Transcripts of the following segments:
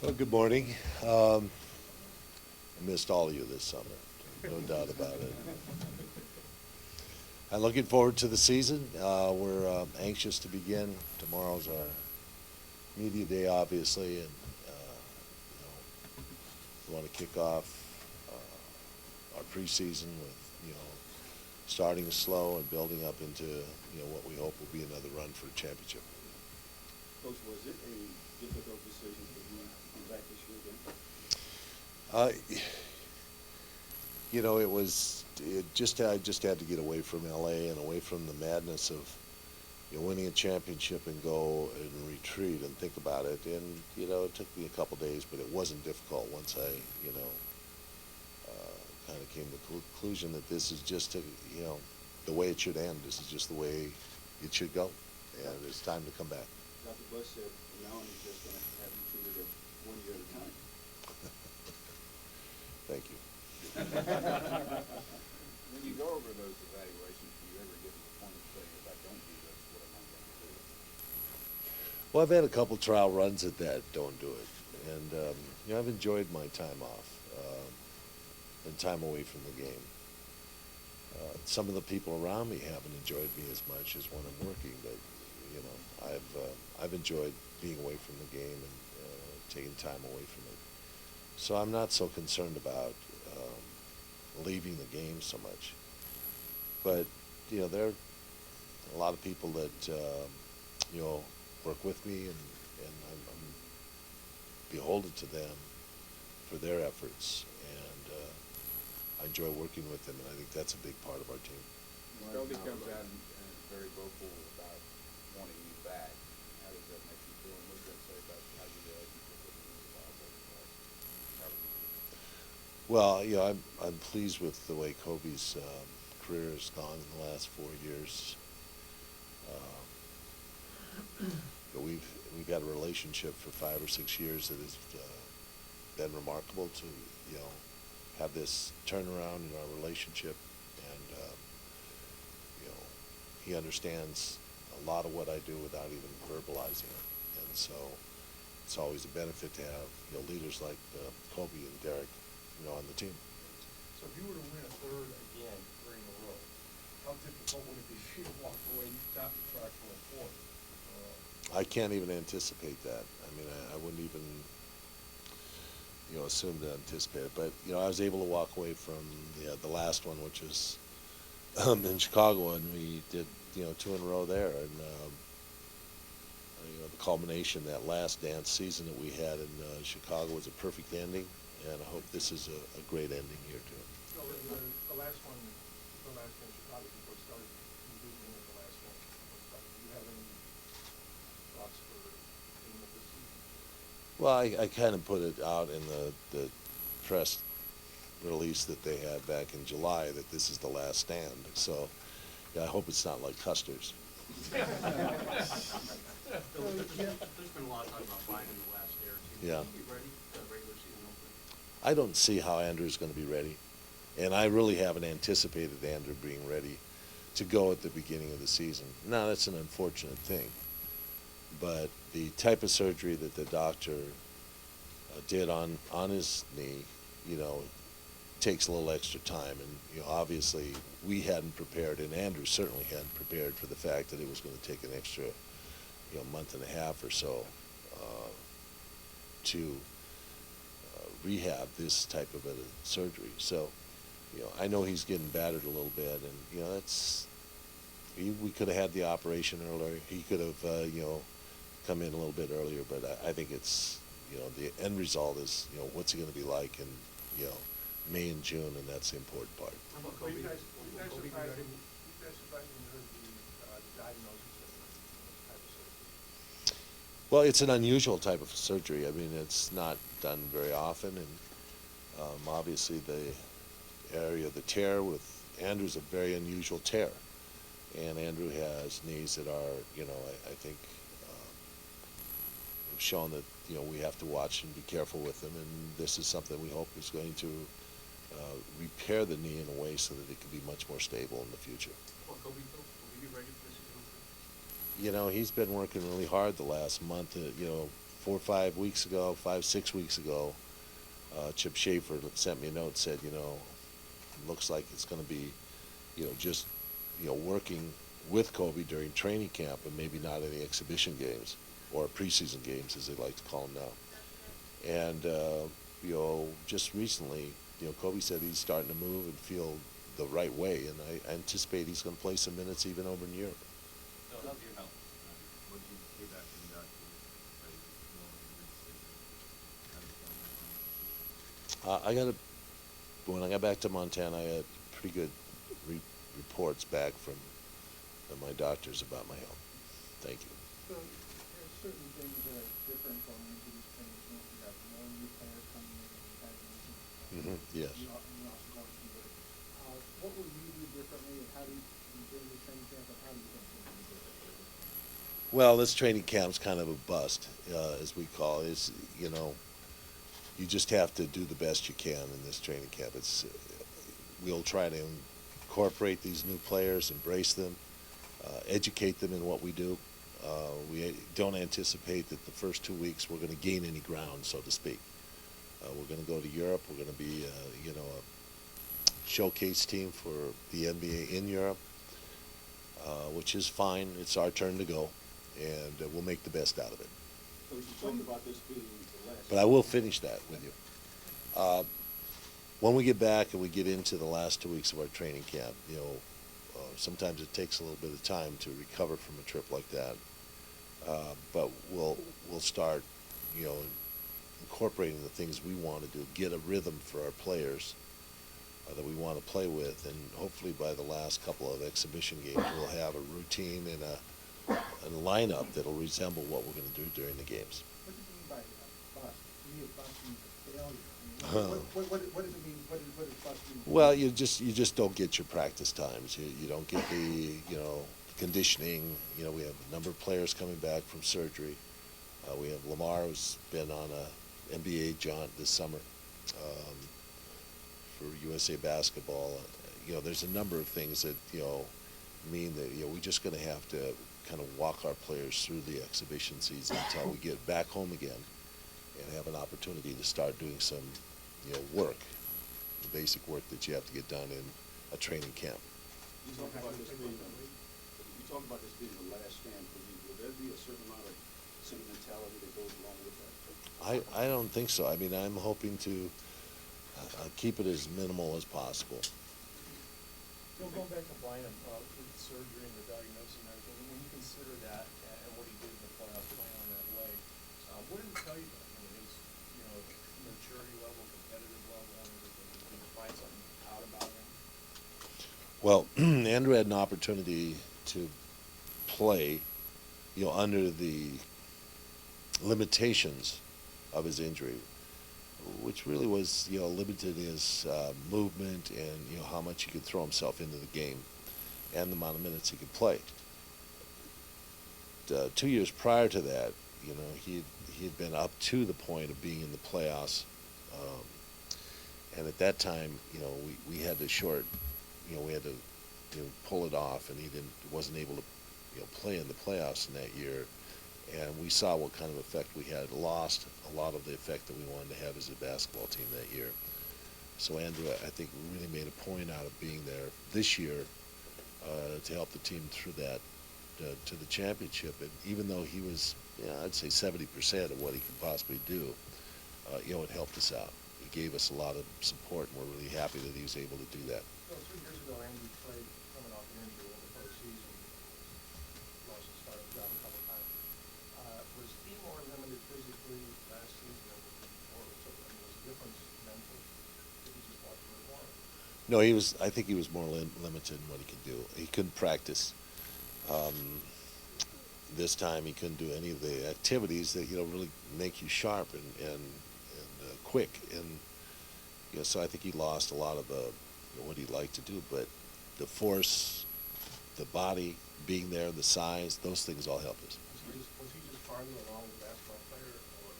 Well, good morning. I missed all of you this summer, no doubt about it. I'm looking forward to the season. We're anxious to begin. Tomorrow's our media day, obviously, and we want to kick off our preseason with starting slow and building up into what we hope will be another run for a championship. Coach, was it a difficult decision for you to come back this year again? It was I just had to get away from LA and away from the madness of winning a championship and go and retreat and think about it. And it took me a couple days, but it wasn't difficult once I kind of came to the conclusion that this is just the way it should end. This is just the way it should go, and it's time to come back. Dr. Bush said now he's just going to have you treated it 1 year at a time. Thank you. When you go over those evaluations, do you ever get to the point of saying, if I don't do this, what am I going to do? Well, I've had a couple trial runs at that. Don't do it, and I've enjoyed my time off and time away from the game. Some of the people around me haven't enjoyed me as much as when I'm working, but I've enjoyed being away from the game and taking time away from it. So I'm not so concerned about leaving the game so much. But there are a lot of people that work with me, and I'm beholden to them for their efforts, and I enjoy working with them, and I think that's a big part of our team. Kobe comes out and is very vocal about wanting you back. How does that make you feel, and what does that say about how your relationship with him has evolved over the last however many years? Well, I'm pleased with the way Kobe's career has gone in the last 4 years. We've had a relationship for 5 or 6 years that has been remarkable to have this turnaround in our relationship, and he understands a lot of what I do without even verbalizing it, and so it's always a benefit to have leaders like Kobe and Derek on the team. So if you were to win a third again, 3 in a row, how difficult would it be for you to walk away top the track for a fourth? I can't even anticipate that. I mean, I wouldn't even assume to anticipate it. But I was able to walk away from the last one, which was in Chicago, and we did 2 in a row there, and the culmination, that last dance season that we had in Chicago, was a perfect ending, and I hope this is a great ending here too. No, the last one in Chicago before it started, you beat me in the last one. Do you have any thoughts for the team of this season? Well, I kind of put it out in the press release that they had back in July that this is the last stand. So I hope it's not like Custer's. There's been a lot of talk about Biden in the last day or two. Yeah. Will he be ready for the regular season opener? I don't see how Andrew's going to be ready, and I really haven't anticipated Andrew being ready to go at the beginning of the season. Now, that's an unfortunate thing, but the type of surgery that the doctor did on his knee, takes a little extra time, and obviously we hadn't prepared, and Andrew certainly hadn't prepared for the fact that it was going to take an extra month and a half or so to rehab this type of a surgery. So I know he's getting battered a little bit, and we could have had the operation earlier. He could have come in a little bit earlier, but I think it's the end result is what's he going to be like in May and June, and that's the important part. How about Were Kobe? you guys Will Kobe be surprised ready? when you heard the diagnosis of this type of surgery? Well, it's an unusual type of surgery. I mean, it's not done very often, and obviously the area of the tear with Andrew's a very unusual tear, and Andrew has knees that are, I think have shown that we have to watch and be careful with them, and this is something we hope is going to repair the knee in a way so that it can be much more stable in the future. How about Kobe, Phil? Will he be ready for the season opener? He's been working really hard the last month, 4 or 5 weeks ago, 5 or 6 weeks ago, Chip Schaefer sent me a note and said, looks like it's going to be, just, working with Kobe during training camp and maybe not any exhibition games or preseason games, as they like to call them now. And, just recently, Kobe said he's starting to move and feel the right way, and I anticipate he's going to play some minutes even over in Europe. So how's your health? What did you hear back from the doctors? Like, I got when I got back to Montana, I had pretty good reports back from my doctors about my health. Thank you. So there's certain things that are different going into these training camps. You have more new players coming in and you've had Yes. you also going through it. What will you do differently and how do you during the training camp and how do you think you'll do differently? Well, this training camp's kind of a bust, as we call it. It's, you just have to do the best you can in this training camp. We'll try to incorporate these new players, embrace them, educate them in what we do. We don't anticipate that the first 2 weeks we're going to gain any ground, so to speak. We're going to go to Europe. We're going to be, a showcase team for the NBA in Europe, which is fine. It's our turn to go, and we'll make the best out of it. So you talked about this being the last. But I will finish that with you. When we get back and we get into the last 2 weeks of our training camp, sometimes it takes a little bit of time to recover from a trip like that. But we'll start, incorporating the things we want to do, get a rhythm for our players that we want to play with, and hopefully by the last couple of exhibition games, we'll have a routine and a lineup that'll resemble what we're going to do during the games. What do you mean by bust? To me, a bust means a failure. I mean, what does it mean? What does bust mean? Well, you just don't get your practice times. You don't get the conditioning. We have a number of players coming back from surgery. We have Lamar, who's been on a NBA jaunt this summer for USA Basketball. There's a number of things that mean that we're just going to have to kind of walk our players through the exhibition season until we get back home again and have an opportunity to start doing some work, the basic work that you have to get done in a training camp. You talk about this being the last stand for you. Will there be a certain amount of sentimentality that goes along with that? I don't think so. I mean, I'm hoping to keep it as minimal as possible. So going back to Brian, with the surgery and the diagnosis and everything, when you consider that and what he did in the playoffs playing on that leg, what did it tell you about him? His, maturity level, competitive level, and everything? Did you find something out about him? Well, Andrew had an opportunity to play, under the limitations of his injury, which really was, limited his movement and, how much he could throw himself into the game and the amount of minutes he could play. 2 years prior to that, he had been up to the point of being in the playoffs, and at that time, we had to we had to pull it off, and he wasn't able to play in the playoffs in that year. And we saw what kind of effect we had. Lost a lot of the effect that we wanted to have as a basketball team that year. So Andrew, I think, really made a point out of being there this year to help the team through that to the championship. And even though he was, I'd say 70% of what he could possibly do, it helped us out. It gave us a lot of support, and we're really happy that he was able to do that. So 2 years ago, Andy played coming off an injury in the postseason. Lost his starting job a couple times. Was he more limited physically last season than before? So, was the difference mental? Did he just watch for it more? No, I think he was more limited in what he could do. He couldn't practice. This time he couldn't do any of the activities that really make you sharp and quick. And so I think he lost a lot of what he liked to do. But the force, the body being there, the size, those things all helped us. Was he just farther along as a basketball player or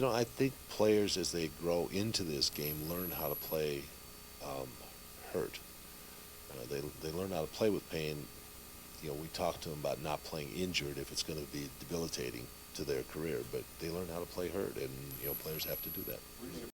mentally? I think players, as they grow into this game, learn how to play hurt. They learn how to play with pain you know, we talk to them about not playing injured if it's going to be debilitating to their career, but they learn how to play hurt, and, you know, players have to do that. Where's your